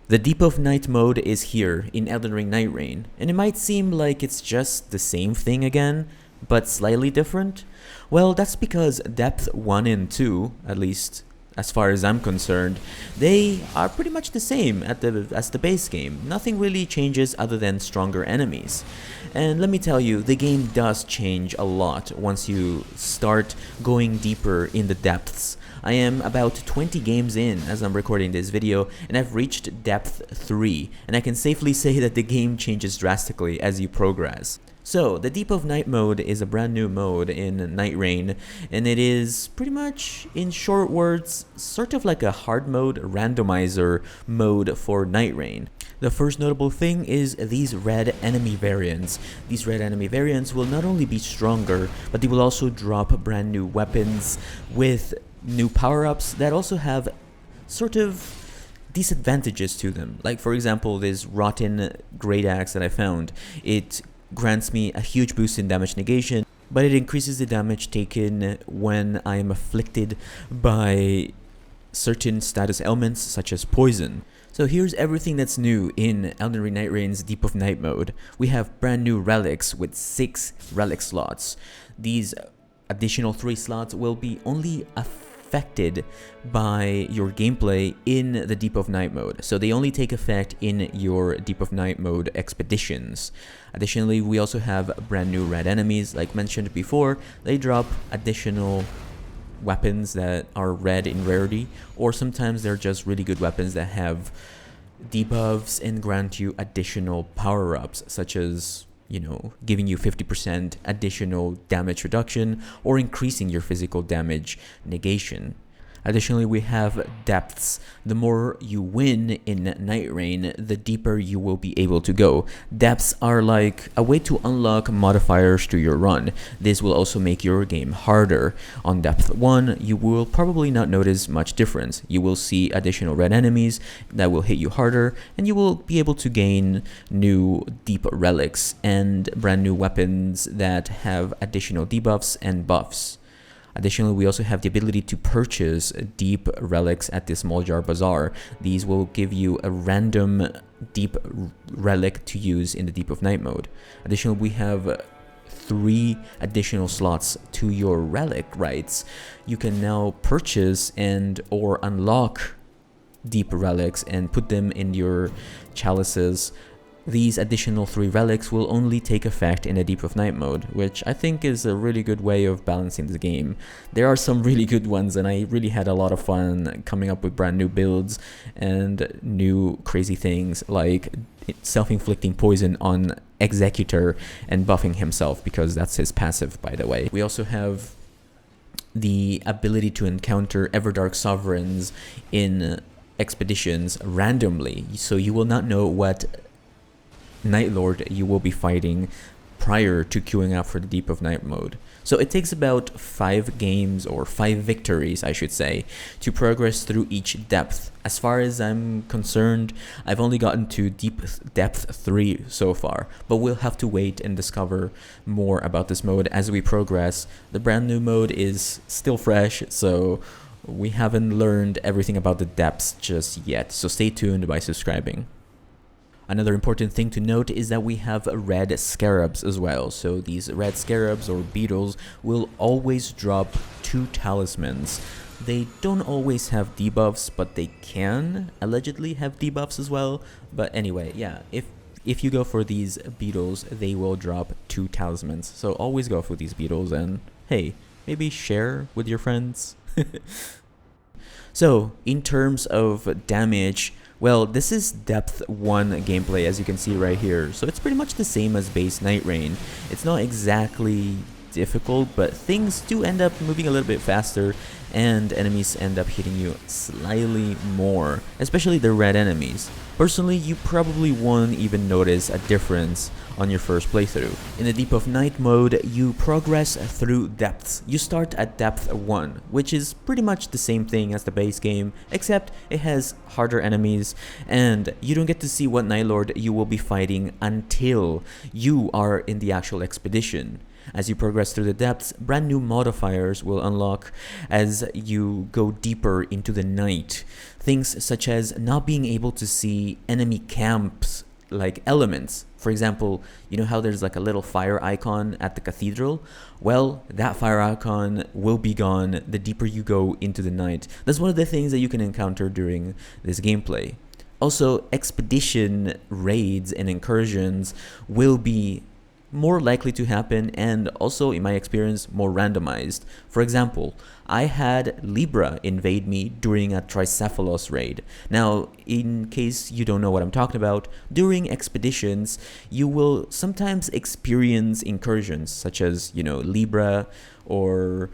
The Deep of Night mode is here in Elden Ring Nightreign, and it might seem like it's just the same thing again, but slightly different. Well, that's because Depth 1 and 2, at least as far as I'm concerned, they are pretty much the same as the base game. Nothing really changes other than stronger enemies. And let me tell you, the game does change a lot once you start going deeper in the depths. I am about 20 games in as I'm recording this video, and I've reached depth 3, and I can safely say that the game changes drastically as you progress. So, the Deep of Night mode is a brand new mode in Nightreign, and it is pretty much, in short words, sort of like a hard mode randomizer mode for Nightreign. The first notable thing is these red enemy variants. These red enemy variants will not only be stronger, but they will also drop brand new weapons with new power-ups that also have sort of disadvantages to them. Like, for example, this rotten great axe that I found. It grants me a huge boost in damage negation, but it increases the damage taken when I am afflicted by certain status elements such as poison. So here's everything that's new in Elden Ring Nightreign's Deep of Night mode. We have brand new relics with 6 relic slots. These additional 3 slots will be only affected by your gameplay in the Deep of Night mode, so they only take effect in your Deep of Night mode expeditions. Additionally, we also have brand new red enemies. Like mentioned before, they drop additional weapons that are red in rarity, or sometimes they're just really good weapons that have debuffs and grant you additional power-ups, such as, you know, giving you 50% additional damage reduction or increasing your physical damage negation. Additionally, we have depths. The more you win in Nightreign, the deeper you will be able to go. Depths are like a way to unlock modifiers to your run. This will also make your game harder. On depth 1, you will probably not notice much difference. You will see additional red enemies that will hit you harder, and you will be able to gain new deep relics and brand new weapons that have additional debuffs and buffs. Additionally, we also have the ability to purchase deep relics at the Small Jar Bazaar. These will give you a random deep relic to use in the Deep of Night mode. Additionally, we have 3 additional slots to your relic rights. You can now purchase and or unlock deep relics and put them in your chalices. These additional 3 relics will only take effect in a Deep of Night mode, which I think is a really good way of balancing the game. There are some really good ones, and I really had a lot of fun coming up with brand new builds and new crazy things like self-inflicting poison on Executor and buffing himself, because that's his passive, by the way. We also have the ability to encounter Everdark Sovereigns in expeditions randomly, so you will not know what Night Lord you will be fighting prior to queuing up for the Deep of Night mode. So it takes about 5 games, or 5 victories I should say, to progress through each depth. As far as I'm concerned, I've only gotten to depth 3 so far, but we'll have to wait and discover more about this mode as we progress. The brand new mode is still fresh, so we haven't learned everything about the depths just yet, so stay tuned by subscribing. Another important thing to note is that we have red scarabs as well. So these red scarabs or beetles will always drop 2 talismans. They don't always have debuffs, but they can allegedly have debuffs as well. But anyway, yeah, if you go for these beetles, they will drop 2 talismans. So always go for these beetles, and hey, maybe share with your friends. So in terms of damage, well, this is depth 1 gameplay, as you can see right here, so it's pretty much the same as base Nightreign. It's not exactly difficult, but things do end up moving a little bit faster, and enemies end up hitting you slightly more, especially the red enemies. Personally, you probably won't even notice a difference on your first playthrough. In the Deep of Night mode, you progress through depths. You start at depth 1, which is pretty much the same thing as the base game, except it has harder enemies, and you don't get to see what Night Lord you will be fighting until you are in the actual expedition. As you progress through the depths, brand new modifiers will unlock as you go deeper into the night. Things such as not being able to see enemy camps like elements. For example, you know how there's like a little fire icon at the cathedral? Well, that fire icon will be gone the deeper you go into the night. That's one of the things that you can encounter during this gameplay. Also, expedition raids and incursions will be more likely to happen, and also, in my experience, more randomized. For example, I had Libra invade me during a Tricephalos raid. Now, in case you don't know what I'm talking about, during expeditions, you will sometimes experience incursions, such as, you know, Libra or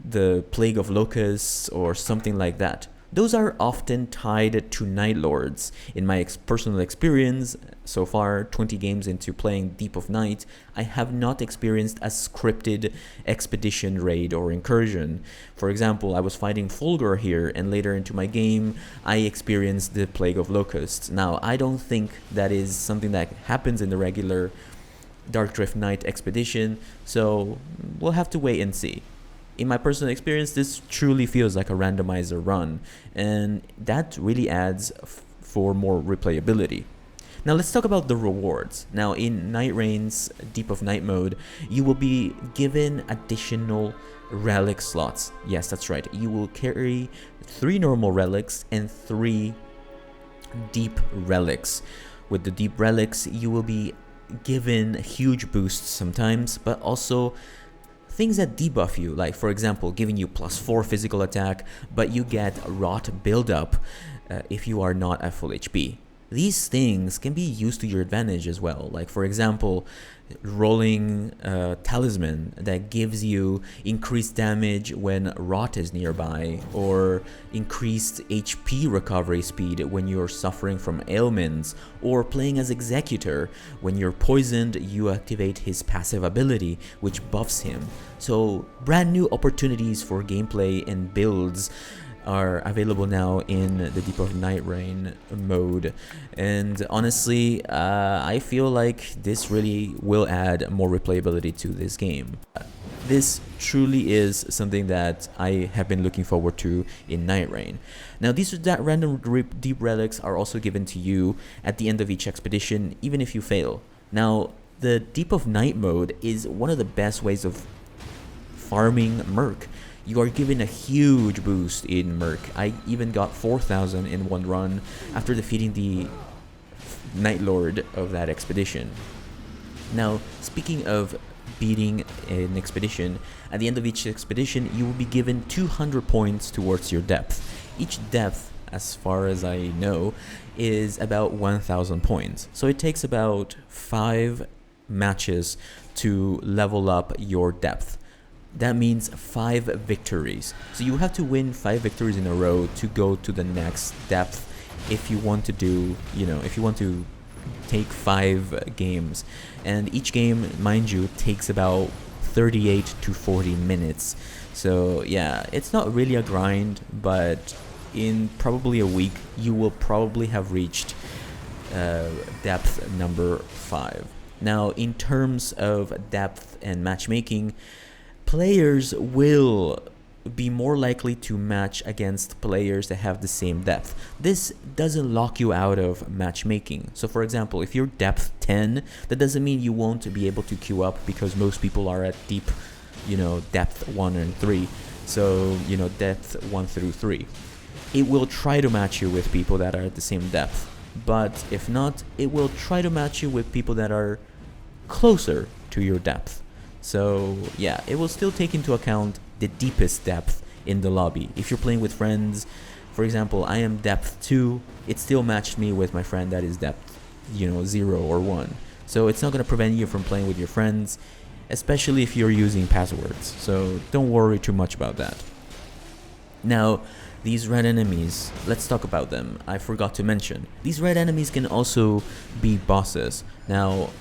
the Plague of Locusts or something like that. Those are often tied to Night Lords. In my personal experience, so far 20 games into playing Deep of Night, I have not experienced a scripted expedition raid or incursion. For example, I was fighting Fulgur here, and later into my game, I experienced the Plague of Locusts. Now, I don't think that is something that happens in the regular Dark Drift Night expedition, so we'll have to wait and see. In my personal experience, this truly feels like a randomizer run, and that really adds for more replayability. Now let's talk about the rewards. Now in Nightreign's Deep of Night mode, you will be given additional relic slots. Yes, that's right. You will carry 3 normal relics and 3 deep relics. With the deep relics, you will be given huge boosts sometimes, but also things that debuff you, like for example giving you +4 physical attack, but you get rot buildup if you are not at full HP. These things can be used to your advantage as well, like for example rolling talisman that gives you increased damage when rot is nearby, or increased HP recovery speed when you're suffering from ailments, or playing as executor. When you're poisoned, you activate his passive ability which buffs him. So brand new opportunities for gameplay and builds are available now in the Deep of Nightreign mode, and honestly I feel like this really will add more replayability to this game. This truly is something that I have been looking forward to in Nightreign. Now these random deep relics are also given to you at the end of each expedition, even if you fail. Now the Deep of Night mode is one of the best ways of farming Merc. You are given a huge boost in Merc. I even got 4,000 in one run after defeating the Night Lord of that expedition. Now, speaking of beating an expedition, at the end of each expedition, you will be given 200 points towards your depth. Each depth, as far as I know, is about 1,000 points. So it takes about 5 matches to level up your depth. That means 5 victories. So you have to win 5 victories in a row to go to the next depth if you want to do, if you want to take 5 games. And each game, mind you, takes about 38 to 40 minutes. So yeah, it's not really a grind, but in probably a week, you will probably have reached depth number 5. Now, in terms of depth and matchmaking, players will be more likely to match against players that have the same depth. This doesn't lock you out of matchmaking. So for example, if you're depth 10, that doesn't mean you won't be able to queue up, because most people are at deep, depth 1 and 3. So, depth 1 through 3. It will try to match you with people that are at the same depth. But if not, it will try to match you with people that are closer to your depth. So yeah, it will still take into account the deepest depth in the lobby. If you're playing with friends, for example, I am depth 2, it still matched me with my friend that is depth, 0 or 1. So it's not going to prevent you from playing with your friends, especially if you're using passwords. So don't worry too much about that. Now, these red enemies, let's talk about them. I forgot to mention. These red enemies can also be bosses. Now,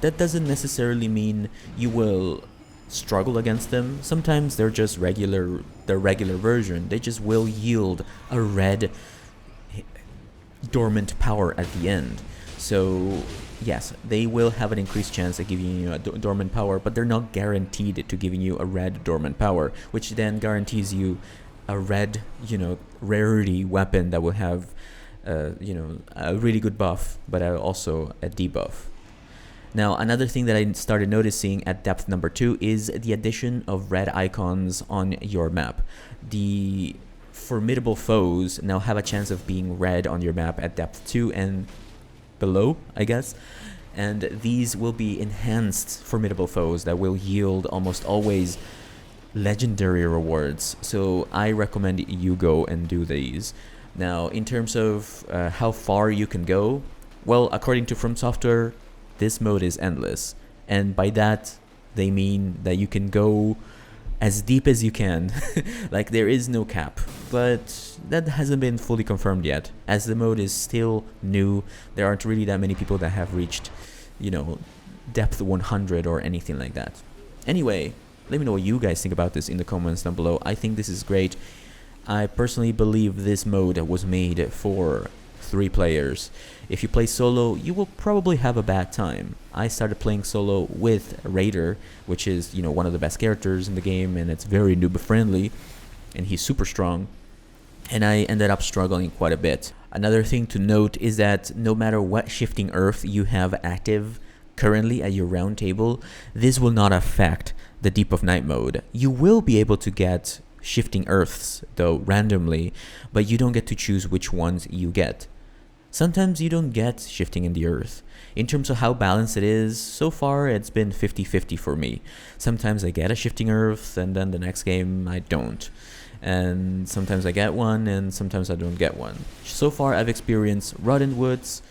that doesn't necessarily mean you will struggle against them. Sometimes they're just the regular version. They just will yield a red dormant power at the end. So yes, they will have an increased chance at giving you a dormant power, but they're not guaranteed to giving you a red dormant power, which then guarantees you a red, rarity weapon that will have, a really good buff, but also a debuff. Now, another thing that I started noticing at depth number 2 is the addition of red icons on your map. The formidable foes now have a chance of being red on your map at depth 2 and below, I guess. And these will be enhanced formidable foes that will yield almost always legendary rewards. So I recommend you go and do these. Now, in terms of how far you can go, well, according to From Software, this mode is endless. And by that, they mean that you can go as deep as you can. Like, there is no cap. But that hasn't been fully confirmed yet. As the mode is still new, there aren't really that many people that have reached, depth 100 or anything like that. Anyway, let me know what you guys think about this in the comments down below. I think this is great. I personally believe this mode was made for 3 players. If you play solo, you will probably have a bad time. I started playing solo with Raider, which is, one of the best characters in the game, and it's very noob friendly, and he's super strong. And I ended up struggling quite a bit. Another thing to note is that no matter what shifting earth you have active currently at your round table, this will not affect the Deep of Night mode. You will be able to get shifting earths, though, randomly, but you don't get to choose which ones you get. Sometimes you don't get shifting in the earth. In terms of how balanced it is, so far it's been 50-50 for me. Sometimes I get a shifting earth, and then the next game I don't. And sometimes I get one, and sometimes I don't get one. So far I've experienced Rotten Woods,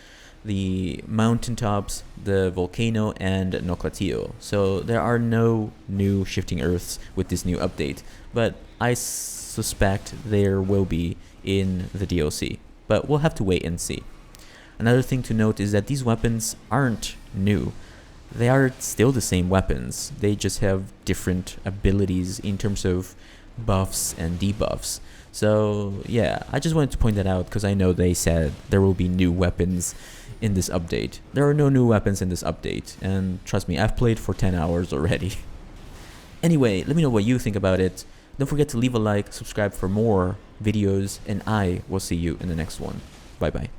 the mountaintops, the volcano, and Noclatio. So there are no new shifting earths with this new update, but I suspect there will be in the DLC. But we'll have to wait and see. Another thing to note is that these weapons aren't new. They are still the same weapons. They just have different abilities in terms of buffs and debuffs. So yeah, I just wanted to point that out because I know they said there will be new weapons in this update. There are no new weapons in this update, and trust me, I've played for 10 hours already. Anyway, let me know what you think about it. Don't forget to leave a like, subscribe for more videos, and I will see you in the next one. Bye bye.